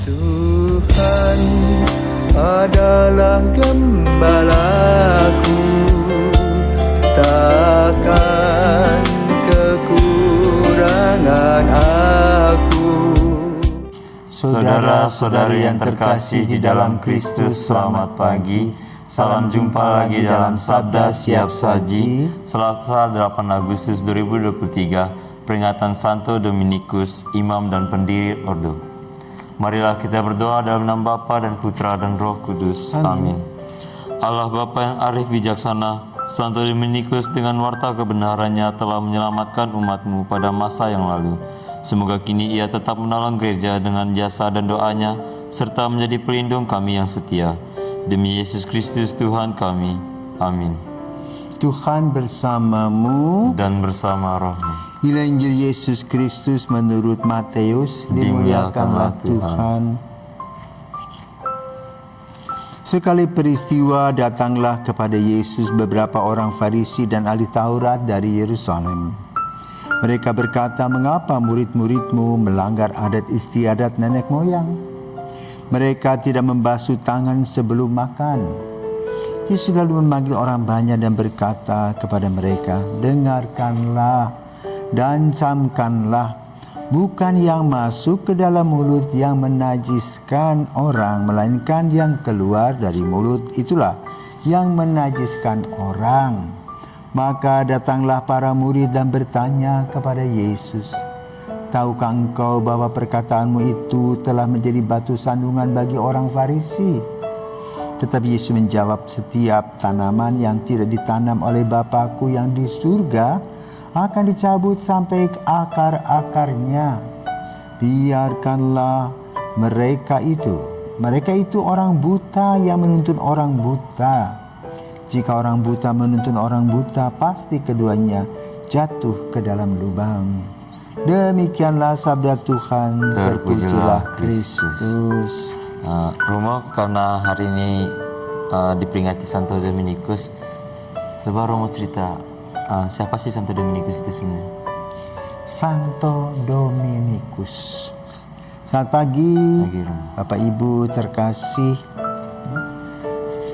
Tuhan adalah gembalaku, takkan kekurangan aku. Saudara-saudari yang terkasih di dalam Kristus, selamat pagi. Salam jumpa lagi dalam Sabda Siap Saji, Selasa 8 Agustus 2023, peringatan Santo Dominikus, Imam dan Pendiri Ordo. Marilah kita berdoa dalam nama Bapa dan Putra dan Roh Kudus. Amin. Allah Bapa yang arif bijaksana, Santo Dominikus dengan warta kebenarannya telah menyelamatkan umat-Mu pada masa yang lalu. Semoga kini Ia tetap menolong gereja dengan jasa dan doanya, serta menjadi pelindung kami yang setia. Demi Yesus Kristus Tuhan kami. Amin. Tuhan bersamamu Dan bersama rohmu. Inilah Injil Yesus Kristus menurut Matius. Dimuliakanlah Tuhan. Sekali peristiwa datanglah kepada Yesus beberapa orang Farisi dan ahli Taurat dari Yerusalem. Mereka berkata, "Mengapa murid-murid-Mu melanggar adat istiadat nenek moyang? Mereka tidak membasuh tangan sebelum makan." Yesus lalu memanggil orang banyak dan berkata kepada mereka, "Dengarkanlah dan camkanlah. Bukan yang masuk ke dalam mulut yang menajiskan orang, melainkan yang keluar dari mulut itulah yang menajiskan orang." Maka datanglah para murid dan bertanya kepada Yesus, "Tahukah engkau bahwa perkataanmu itu telah menjadi batu sandungan bagi orang Farisi?" Tetapi Yesus menjawab, "Setiap tanaman yang tidak ditanam oleh Bapa-Ku yang di surga akan dicabut sampai ke akar-akarnya. Biarkanlah mereka itu orang buta yang menuntun orang buta. Jika orang buta menuntun orang buta, pasti keduanya jatuh ke dalam lubang." Demikianlah sabda Tuhan. Terpujilah Kristus. Romo, karena hari ini diperingati Santo Dominikus, coba Romo cerita siapa sih Santo Dominikus itu sebenarnya? Santo Dominikus. Selamat pagi, Bapak Ibu terkasih.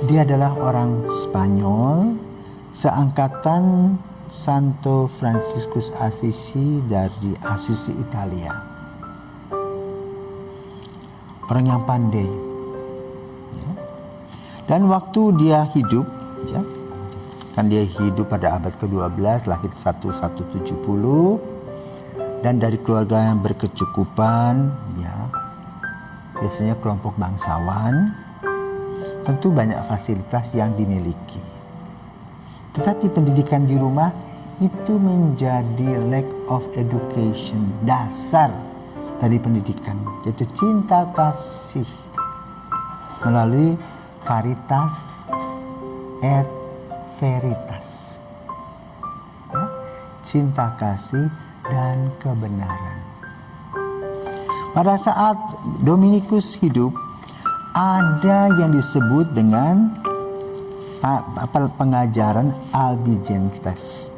Dia adalah orang Spanyol, seangkatan Santo Fransiskus Assisi dari Assisi, Italia. Orang yang pandai. Dan waktu dia hidup, kan dia hidup pada abad ke-12, lahir 1170, dan dari keluarga yang berkecukupan, biasanya kelompok bangsawan. Tentu banyak fasilitas yang dimiliki. Tetapi pendidikan di rumah itu menjadi lack of education, dasar dari pendidikan, yaitu cinta kasih melalui caritas et veritas. Cinta kasih dan kebenaran. Pada saat Dominikus hidup, ada yang disebut dengan pengajaran Albigenses.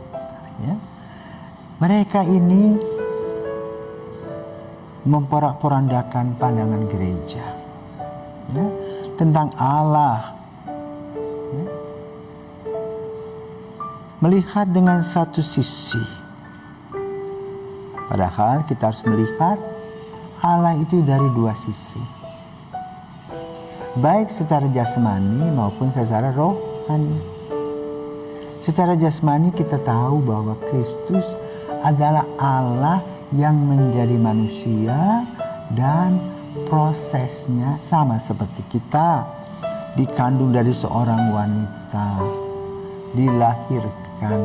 Mereka ini memporak-porandakan pandangan gereja tentang Allah. Melihat dengan satu sisi. Padahal kita harus melihat Allah itu dari dua sisi. Baik secara jasmani maupun secara rohani. Secara jasmani kita tahu bahwa Kristus adalah Allah yang menjadi manusia dan prosesnya sama seperti kita. Dikandung dari seorang wanita, dilahirkan,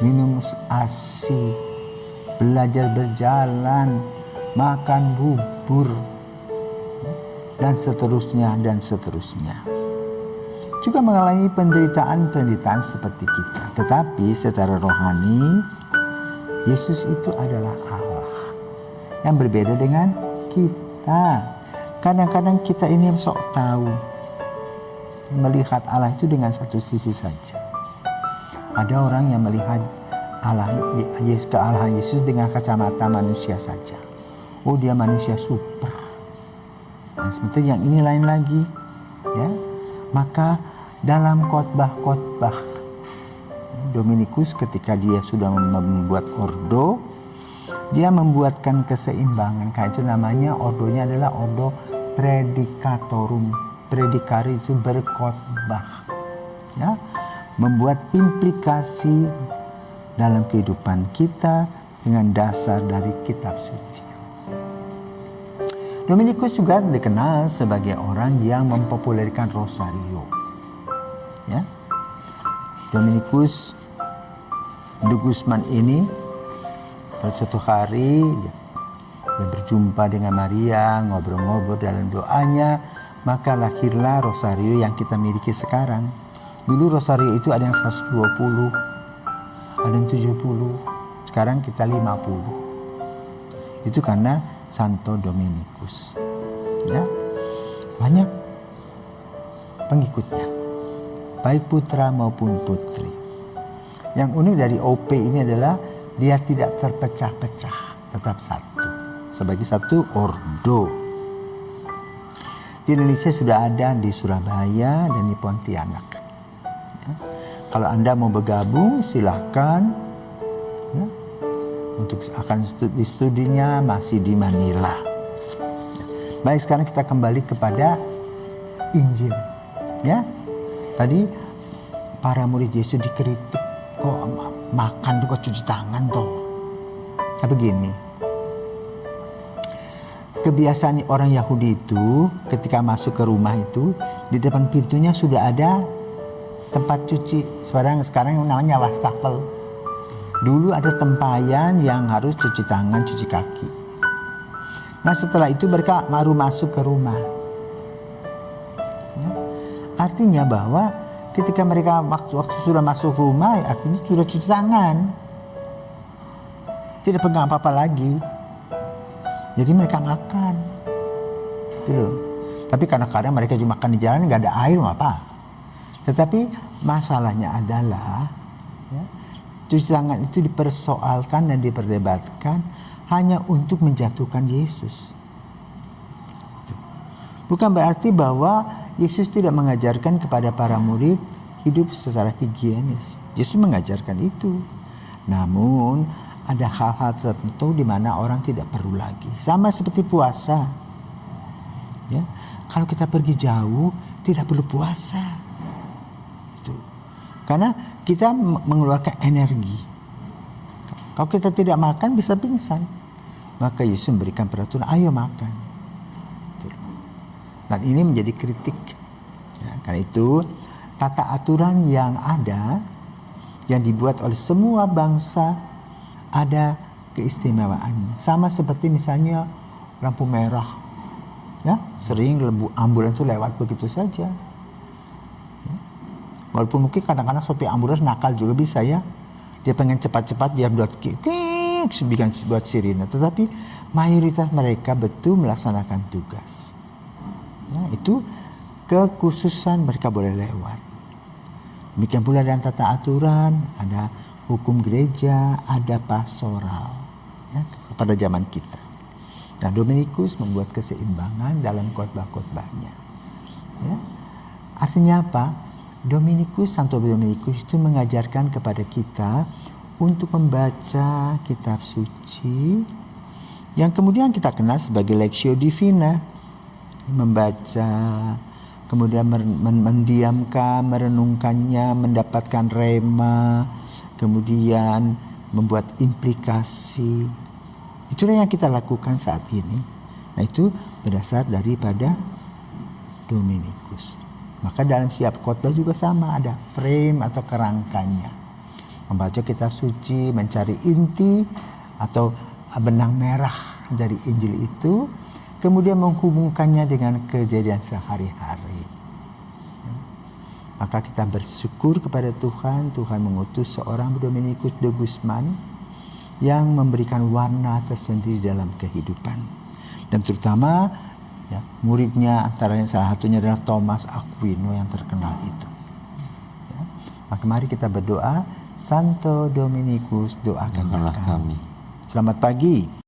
minum ASI, belajar berjalan, makan bubur, dan seterusnya dan seterusnya. Juga mengalami penderitaan-penderitaan seperti kita. Tetapi secara rohani, Yesus itu adalah Allah yang berbeda dengan kita. Kadang-kadang kita ini sok tahu melihat Allah itu dengan satu sisi saja. Ada orang yang melihat kealahan Yesus dengan kacamata manusia saja. Oh, dia manusia super. Nah, seperti yang ini lain lagi, ya. Maka dalam khotbah-khotbah Dominikus ketika dia sudah membuat ordo, dia membuatkan keseimbangan. Karena itu namanya ordonya adalah ordo predicatorum. Predikari itu berkhotbah, ya, membuat implikasi dalam kehidupan kita dengan dasar dari kitab suci. Dominikus juga dikenal sebagai orang yang mempopulerkan rosario. Ya. Dominikus de Guzman ini pada suatu hari dia berjumpa dengan Maria, ngobrol-ngobrol dalam doanya, maka lahirlah rosario yang kita miliki sekarang. Dulu rosario itu ada yang 120, ada yang 70, sekarang kita 50. Itu karena Santo Dominikus, ya, banyak pengikutnya, baik putra maupun putri. Yang unik dari OP ini adalah dia tidak terpecah-pecah, tetap satu, sebagai satu ordo. Di Indonesia sudah ada di Surabaya dan di Pontianak. Ya. Kalau Anda mau bergabung, silahkan. Ya. Untuk akan studinya masih di Manila. Baik, sekarang kita kembali kepada Injil. Ya, tadi para murid Yesus dikritik, kok makan tuh kok cuci tangan tuh. Tapi begini, kebiasaan orang Yahudi itu ketika masuk ke rumah itu di depan pintunya sudah ada tempat cuci. Sekarang namanya wastafel. Dulu ada tempayan yang harus cuci tangan, cuci kaki. Nah, setelah itu mereka baru masuk ke rumah. Ya. Artinya bahwa ketika mereka waktu sudah masuk rumah, artinya sudah cuci tangan. Tidak pegang apa-apa lagi. Jadi mereka makan. Gitu loh. Tapi kadang-kadang mereka cuma makan di jalan, nggak ada air, apa. Tetapi masalahnya adalah, ya, cuci tangan itu dipersoalkan dan diperdebatkan hanya untuk menjatuhkan Yesus. Bukan berarti bahwa Yesus tidak mengajarkan kepada para murid hidup secara higienis. Yesus mengajarkan itu. Namun ada hal-hal tertentu di mana orang tidak perlu lagi. Sama seperti puasa. Ya, kalau kita pergi jauh tidak perlu puasa. Karena kita mengeluarkan energi. Kalau kita tidak makan bisa pingsan. Maka Yesus memberikan peraturan, ayo makan. Dan ini menjadi kritik. Ya, karena itu tata aturan yang ada, yang dibuat oleh semua bangsa, ada keistimewaannya. Sama seperti misalnya lampu merah. Ya, sering ambulans itu lewat begitu saja. Walaupun mungkin kadang-kadang sopir ambulans nakal juga bisa, ya. Dia pengen cepat-cepat, dia buat buat sirine. Tetapi mayoritas mereka betul melaksanakan tugas. Ya, itu kekhususan mereka boleh lewat. Demikian pula dengan tata aturan, ada hukum gereja, ada pastoral, ya, pada zaman kita. Nah, Dominikus membuat keseimbangan dalam khotbah-khotbahnya. Ya. Artinya apa? Santo Dominikus itu mengajarkan kepada kita untuk membaca kitab suci yang kemudian kita kenal sebagai Lectio Divina. Membaca, kemudian mendiamkan, merenungkannya, mendapatkan rema, kemudian membuat implikasi. Itulah yang kita lakukan saat ini. Nah, itu berdasar daripada Dominikus. Maka dalam setiap khotbah juga sama, ada frame atau kerangkanya. Membaca kitab suci, mencari inti atau benang merah dari Injil itu, kemudian menghubungkannya dengan kejadian sehari-hari. Maka kita bersyukur kepada Tuhan, Tuhan mengutus seorang Dominikus de Guzman yang memberikan warna tersendiri dalam kehidupan. Dan terutama, ya, muridnya antaranya salah satunya adalah Thomas Aquino yang terkenal itu. Ya. Maka mari kita berdoa, Santo Dominikus doakanlah kami. Selamat pagi.